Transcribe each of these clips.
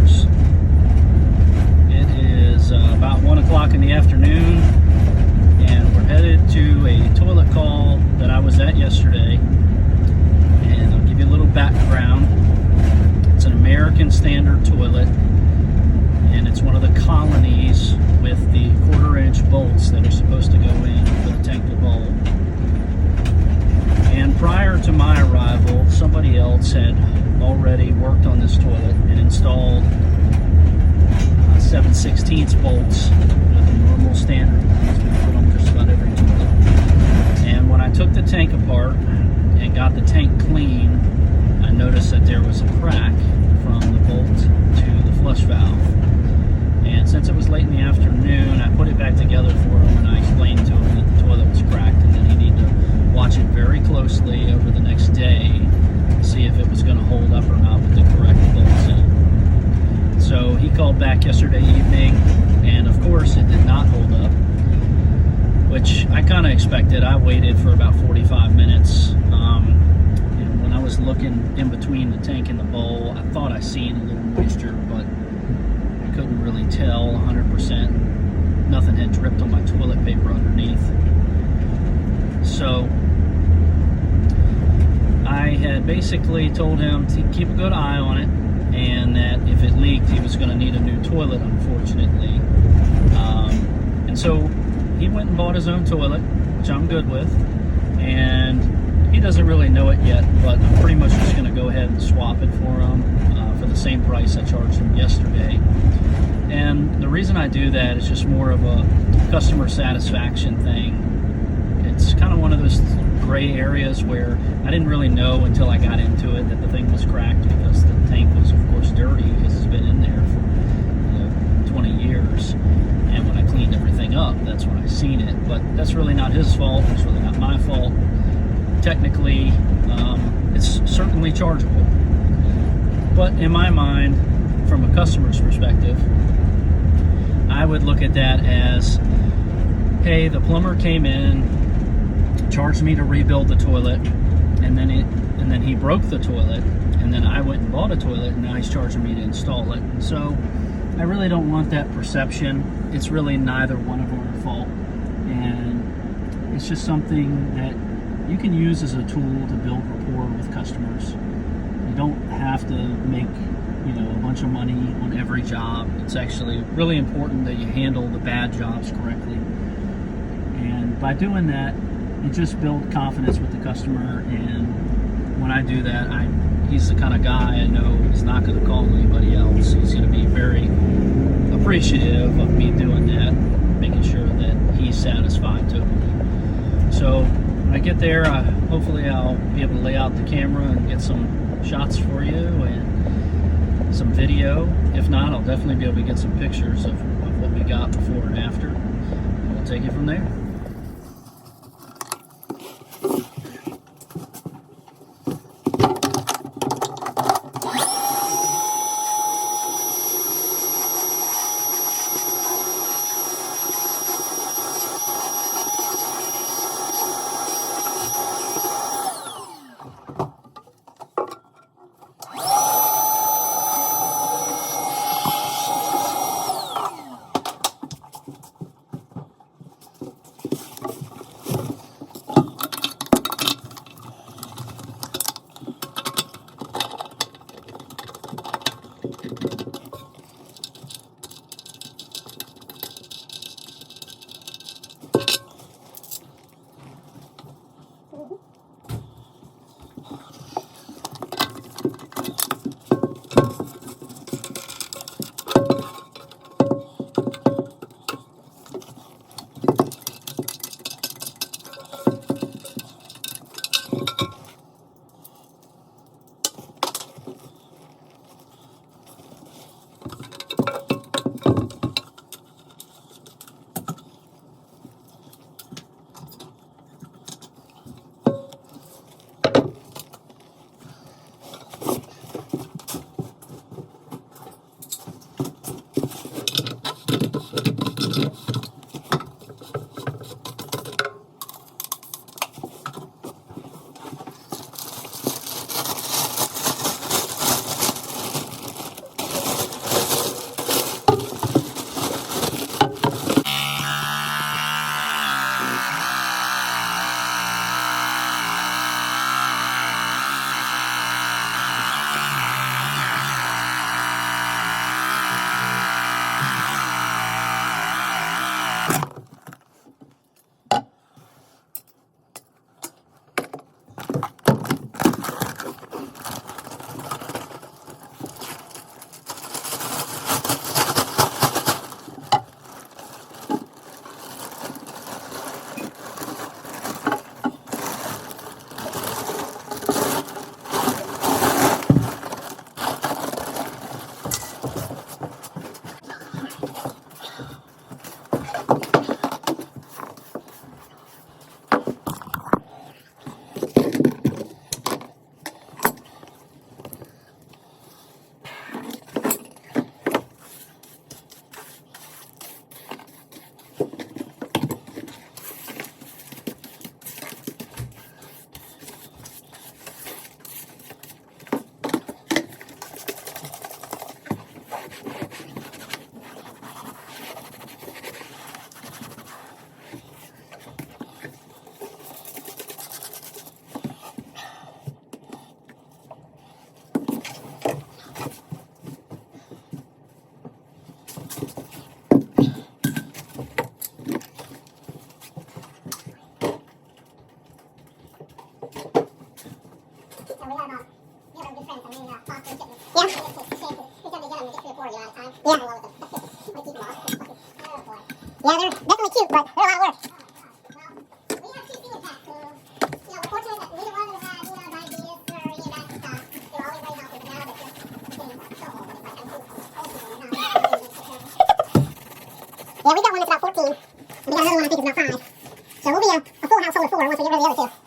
parts. It is about 1 o'clock in the afternoon, and we're headed to a toilet call that I was at yesterday. And I'll give you a little background. It's an American Standard toilet, and it's one of the colonies with the 1/4-inch bolts that are supposed to go in for the tank to bowl. And prior to my arrival, somebody else had already worked on this toilet and installed 7/16 bolts with the normal standard ones. We put on just about every toilet. And when I took the tank apart and got the tank clean, I noticed that there was a crack from the bolt to the flush valve. And since it was late in the afternoon, I put it back together for him, and I explained to him that the toilet was cracked and that he needed to watch it very closely over the next day to see if it was going to hold up or not with the correct bolts in. So he called back yesterday evening, and of course it did not hold up, which I kind of expected. I waited for about 45 minutes. When I was looking in between the tank and the bowl, I thought I seen a little moisture, but I couldn't really tell 100%. Nothing had dripped on my toilet paper underneath. So I had basically told him to keep a good eye on it, and that if it leaked, he was going to need a new toilet, unfortunately. And so he went and bought his own toilet, which I'm good with, and he doesn't really know it yet, but I'm pretty much just going to go ahead and swap it for him for the same price I charged him yesterday. And the reason I do that is just more of a customer satisfaction thing. It's kind of one of those gray areas where I didn't really know until I got into it that the thing was cracked, because the tank was, of course, dirty because it's been in there for 20 years. And when I cleaned everything up, that's when I seen it. But that's really not his fault. It's really not my fault. Technically, it's certainly chargeable. But in my mind, from a customer's perspective, I would look at that as, hey, the plumber came in, charged me to rebuild the toilet, and then he broke the toilet, and then I went and bought a toilet, and now he's charging me to install it. And so I really don't want that perception. It's really neither one of our fault, and it's just something that you can use as a tool to build rapport with customers. You don't have to make a bunch of money on every job. It's actually really important that you handle the bad jobs correctly, and by doing that, you just build confidence with the customer. And when I do that, he's the kind of guy I know is not going to call anybody else. He's going to be very appreciative of me doing that, making sure that he's satisfied totally. So when I get there, hopefully I'll be able to lay out the camera and get some shots for you and some video. If not, I'll definitely be able to get some pictures of what we got before and after. And we'll take it from there. Yeah, they're definitely cute, but they're a lot of work. We have two senior pets who, we're fortunate that neither one of them had, diabetes or any of that stuff. They're always very healthy, but now they're just getting so old. It's like I'm too old for them. Yeah, we got one that's about 14. And we got another one I think is about 5. So we'll be a full household of 4 once we get rid of the other 2.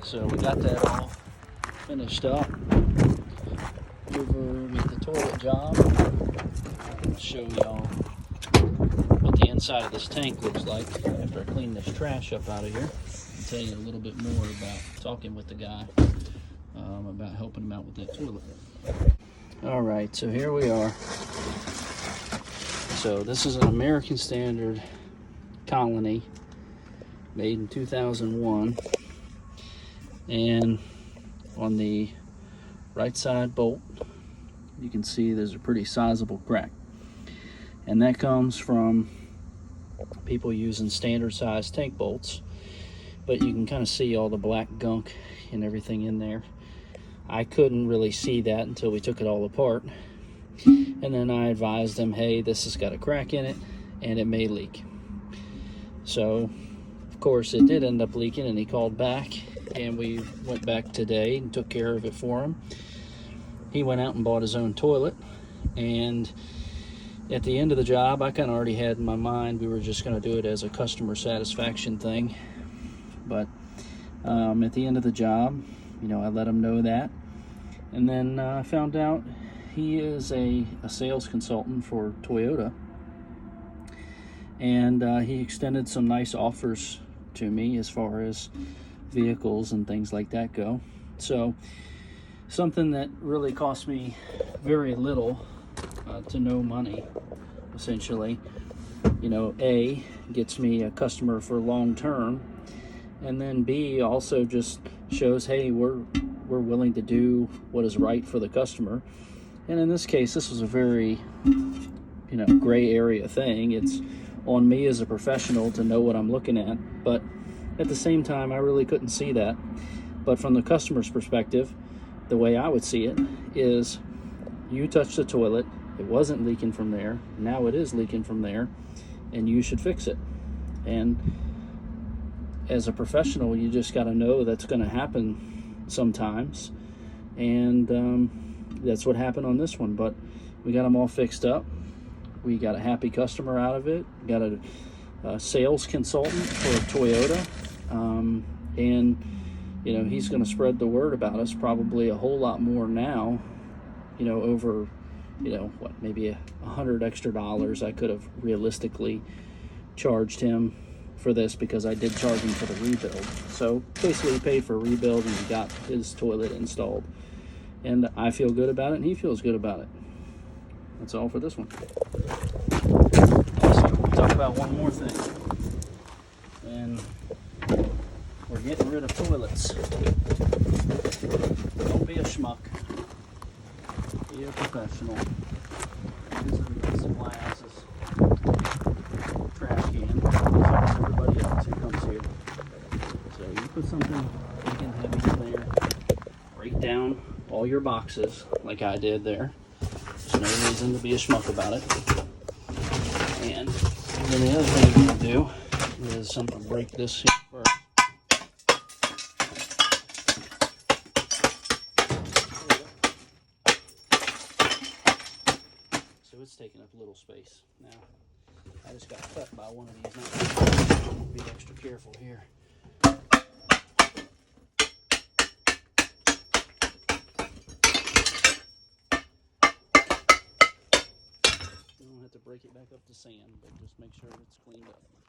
So we got that all finished up. Over with the toilet job. I'll show y'all what the inside of this tank looks like after I clean this trash up out of here. I'll tell you a little bit more about talking with the guy about helping him out with that toilet. All right, so here we are. So this is an American Standard Colony made in 2001. And on the right side bolt, you can see there's a pretty sizable crack. And that comes from people using standard size tank bolts. But you can kind of see all the black gunk and everything in there. I couldn't really see that until we took it all apart. And then I advised them, hey, this has got a crack in it and it may leak. So, of course, it did end up leaking, and he called back. And we went back today and took care of it for him. He went out and bought his own toilet, and at the end of the job, I kind of already had in my mind we were just going to do it as a customer satisfaction thing. But at the end of the job, I let him know that. And then I found out he is a sales consultant for Toyota, and he extended some nice offers to me as far as vehicles and things like that go. So something that really cost me very little to no money, essentially, A, gets me a customer for long term, and then B, also just shows, hey, we're willing to do what is right for the customer. And in this case, this was a very gray area thing. It's on me as a professional to know what I'm looking at, but at the same time, I really couldn't see that. But from the customer's perspective, the way I would see it is, you touched the toilet, it wasn't leaking from there, now it is leaking from there, and you should fix it. And as a professional, you just got to know that's going to happen sometimes. And that's what happened on this one. But we got them all fixed up. We got a happy customer out of it. Got a sales consultant for Toyota. And he's going to spread the word about us probably a whole lot more now, over, maybe $100 extra I could have realistically charged him for this, because I did charge him for the rebuild. So basically he paid for a rebuild and he got his toilet installed. And I feel good about it and he feels good about it. That's all for this one. Also, we'll talk about one more thing. And we're getting rid of toilets. Don't be a schmuck. Be a professional. This is some glasses. Trash can. As everybody else who comes here. So you put something big and heavy in there. Break down all your boxes like I did there. There's no reason to be a schmuck about it. And then the other thing you can do is I'm going to break this here first. So it's taking up a little space. Now, I just got cut by one of these. Now, be extra careful here. don't have to break it back up to sand, but just make sure it's cleaned up.